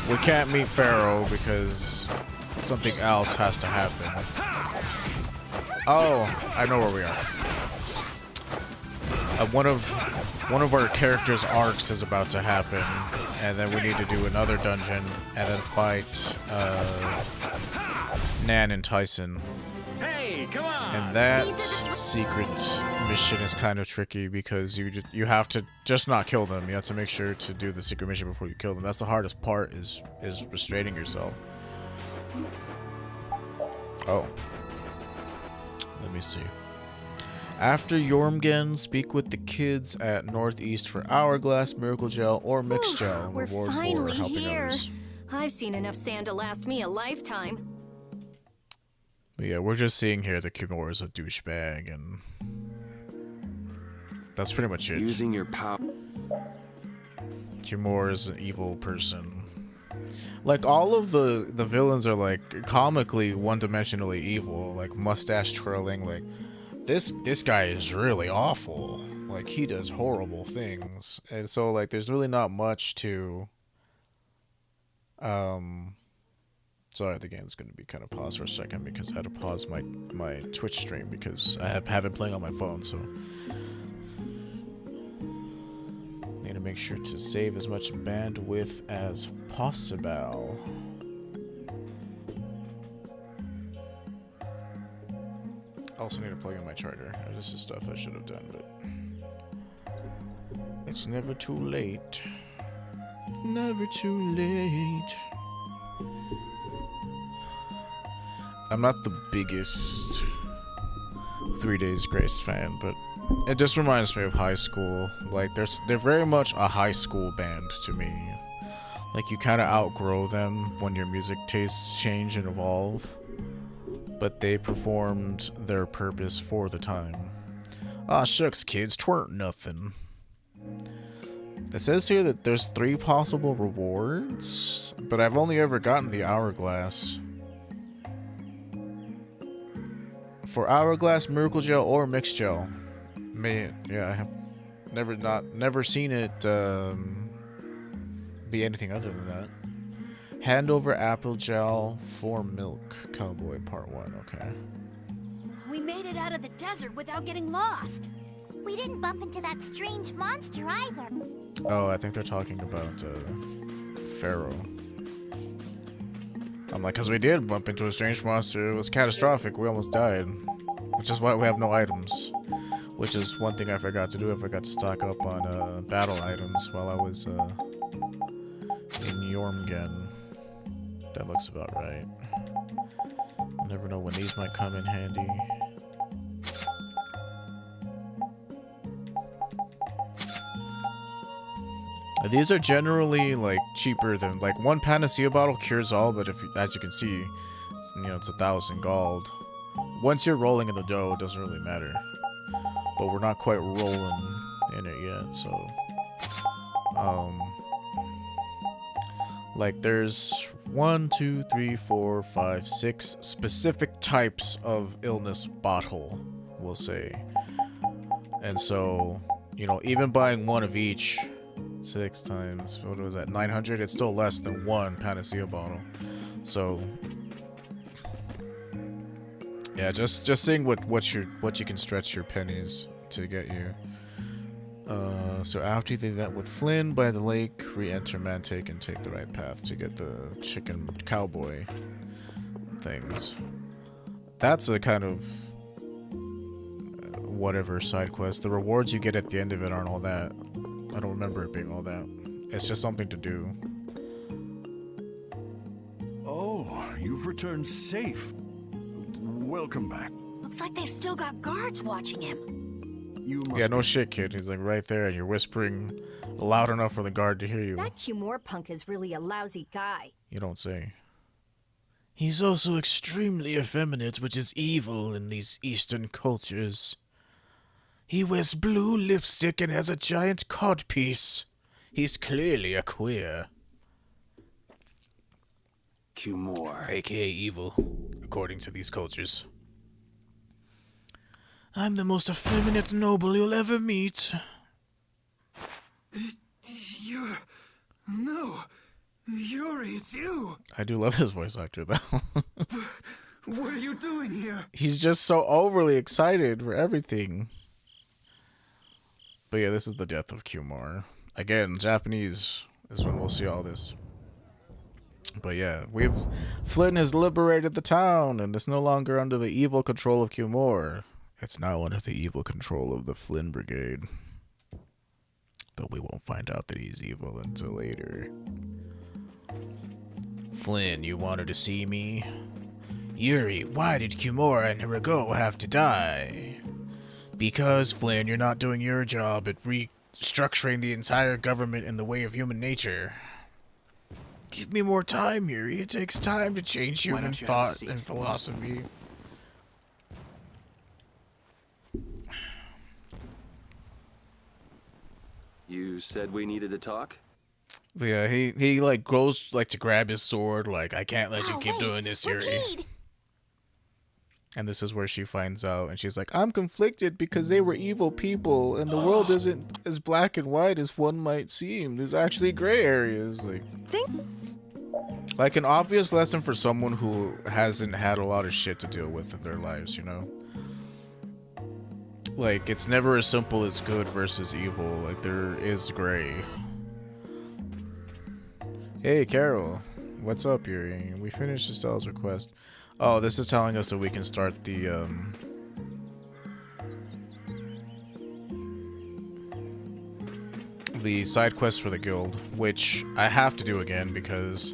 We can't meet Pharaoh because something else has to happen. Oh, I know where we are. One of our characters' arcs is about to happen, and then we need to do another dungeon and then fight Nan and Tyson. Hey, come on! And that secret mission is kind of tricky because you have to just not kill them. You have to make sure to do the secret mission before you kill them. That's the hardest part, is restraining yourself. Oh. Let me see. After Jormungand, speak with the kids at Northeast for Hourglass, Miracle Gel, or Mixed Gel. We're Reward finally for helping here. others. I've seen enough sand to last me a lifetime. But yeah, we're just seeing here that Kimura is a douchebag, and that's pretty much it. Using your power. Kimura is an evil person. Like, all of the villains are, like, comically one-dimensionally evil. Like, mustache twirling, like, this guy is really awful. Like, he does horrible things. And so, like, there's really not much to... Sorry, the game's gonna be kind of paused for a second because I had to pause my Twitch stream because I have it playing on my phone, so... Need to make sure to save as much bandwidth as possible. Also need to plug in my charger. This is stuff I should have done, but it's never too late. Never too late. I'm not the biggest 3 Days Grace fan, but it just reminds me of high school. Like, they're very much a high school band to me. Like, you kind of outgrow them when your music tastes change and evolve. But they performed their purpose for the time. Ah, shucks, kids, 'tweren't nothing. It says here that there's 3 possible rewards, but I've only ever gotten the Hourglass. For Hourglass, Miracle Gel, or Mixed Gel. Yeah, I have never seen it be anything other than that. Hand over apple gel for milk. Cowboy Part 1, okay. We made it out of the desert without getting lost. We didn't bump into that strange monster either. Oh, I think they're talking about Pharaoh. I'm like, because we did bump into a strange monster. It was catastrophic. We almost died. Which is why we have no items. Which is one thing I forgot to do. I forgot to stock up on battle items while I was in Jormungand. That looks about right. You never know when these might come in handy. These are generally like cheaper than, like, one Panacea bottle cures all, but as you can see, it's 1,000 gold. Once you're rolling in the dough, it doesn't really matter. But we're not quite rolling in it yet, so like, there's 1, 2, 3, 4, 5, 6 specific types of illness bottle, we'll say. And so, even buying one of each, 6 times, what was that, 900? It's still less than one Panacea bottle. So, yeah, just seeing what you can stretch your pennies to get you. So after the event with Flynn by the lake, re-enter Mantake and take the right path to get the chicken cowboy things. That's a kind of whatever side quest. The rewards you get at the end of it aren't all that. I don't remember it being all that. It's just something to do. Oh, you've returned safe. Welcome back. Looks like they've still got guards watching him. You must Yeah, no shit, kid. He's like right there, and you're whispering loud enough for the guard to hear you. That Kimura punk is really a lousy guy. You don't say. He's also extremely effeminate, which is evil in these Eastern cultures. He wears blue lipstick and has a giant codpiece. He's clearly a queer. Kimura. AKA evil, according to these cultures. I'm the most effeminate noble you'll ever meet. No, you're Yuri, it's you! I do love his voice actor, though. What are you doing here? He's just so overly excited for everything. But yeah, this is the death of Kumar. Again, Japanese is when we'll see all this. But yeah, Flynn has liberated the town, and it's no longer under the evil control of Kumar. It's now under the evil control of the Flynn Brigade. But we won't find out that he's evil until later. Flynn, you wanted to see me? Yuri, why did Kumar and Hirago have to die? Because, Flynn, you're not doing your job at restructuring the entire government in the way of human nature. Give me more time, Yuri. It takes time to change human thought and philosophy. You said we needed to talk? Yeah, he like goes like to grab his sword, like, I can't let you keep doing this, Yuri. And this is where she finds out, and she's like, I'm conflicted because they were evil people, and the world isn't as black and white as one might seem. There's actually gray areas. Like an obvious lesson for someone who hasn't had a lot of shit to deal with in their lives, you know? Like, it's never as simple as good versus evil. Like, there is gray. Hey, Carol. What's up, Yuri? We finished Estelle's request. Oh, this is telling us that we can start the side quest for the guild, which I have to do again because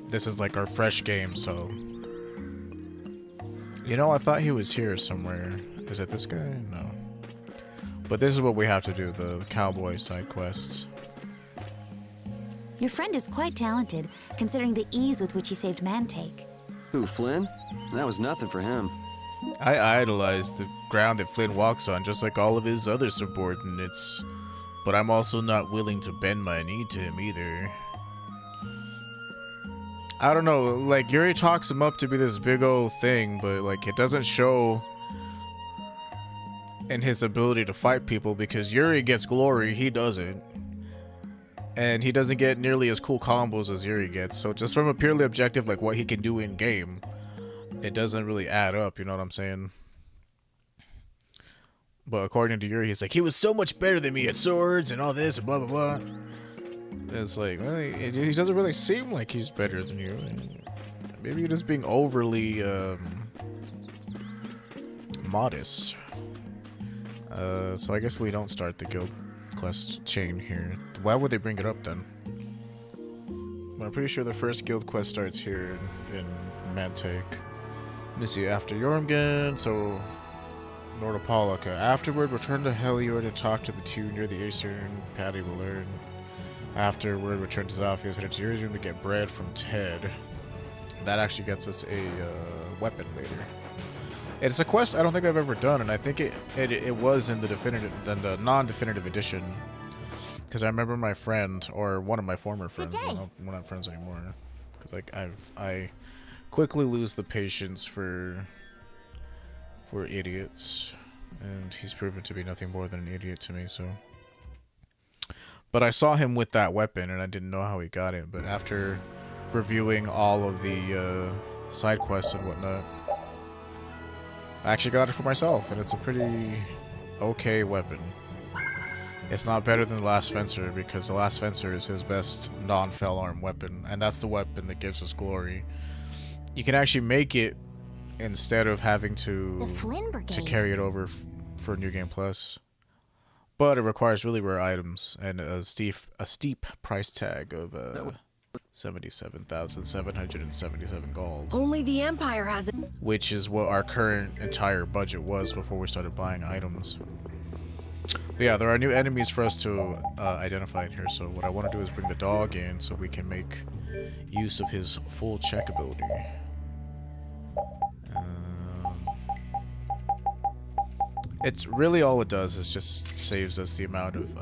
this is like our fresh game, so you know, I thought he was here somewhere. Is it this guy? No. But this is what we have to do, the cowboy side quests. Your friend is quite talented, considering the ease with which he saved Mantake. Who, Flynn? That was nothing for him. I idolize the ground that Flynn walks on, just like all of his other subordinates. But I'm also not willing to bend my knee to him either. I don't know, like, Yuri talks him up to be this big old thing, but, like, it doesn't show in his ability to fight people, because Yuri gets glory, he doesn't. And he doesn't get nearly as cool combos as Yuri gets, so just from a purely objective, like, what he can do in game, it doesn't really add up, you know what I'm saying? But according to Yuri, he's like, he was so much better than me at swords and all this and blah blah blah. It's like, well, he doesn't really seem like he's better than you. Maybe you're just being overly modest. So I guess we don't start the guild quest chain here. Why would they bring it up then? I'm pretty sure the first guild quest starts here in Mantake. Let me see, after Jormungand, so Nordopolica. Afterward, return to Heliord and talk to the two near the eastern Patty will learn. Afterward, return to Zalfia's head to Jerusalem to get bread from Ted. That actually gets us a weapon later. It's a quest I don't think I've ever done, and I think it was in the non-definitive edition. Because I remember my friend, or one of my former friends, we're not friends anymore. Because like I quickly lose the patience for idiots, and he's proven to be nothing more than an idiot to me. So, but I saw him with that weapon, and I didn't know how he got it. But after reviewing all of the side quests and whatnot, I actually got it for myself, and it's a pretty okay weapon. It's not better than the Last Fencer, because the Last Fencer is his best non-fell arm weapon, and that's the weapon that gives us glory. You can actually make it instead of having to carry it over for New Game Plus, but it requires really rare items and a steep price tag of 77,777 gold. Only the Empire has it. Which is what our current entire budget was before we started buying items. But yeah, there are new enemies for us to identify in here, so what I want to do is bring the dog in so we can make use of his full check ability. It's really all it does is just saves us the amount of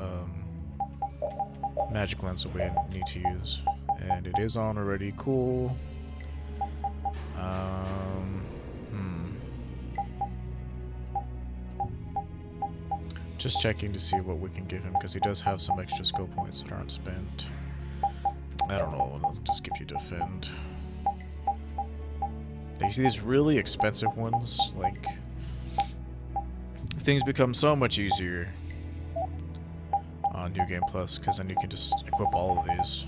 magic lens that we need to use. And it is on already, cool. Just checking to see what we can give him, because he does have some extra skill points that aren't spent. I don't know, I'll just give you defend. You see these really expensive ones, like, things become so much easier on New Game Plus, because then you can just equip all of these.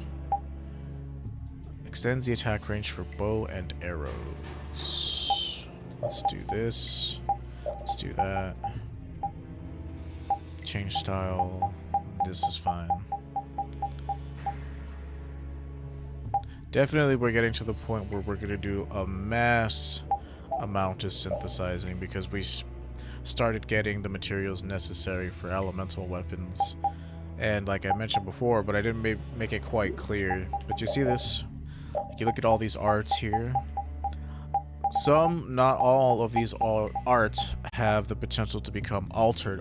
Extends the attack range for bow and arrows. Let's do this. Let's do that. Change style. This is fine. Definitely we're getting to the point where we're going to do a mass amount of synthesizing, because we started getting the materials necessary for elemental weapons. And like I mentioned before, but I didn't make it quite clear, but you see this? Like, you look at all these arts here. Some, not all of these arts have the potential to become altered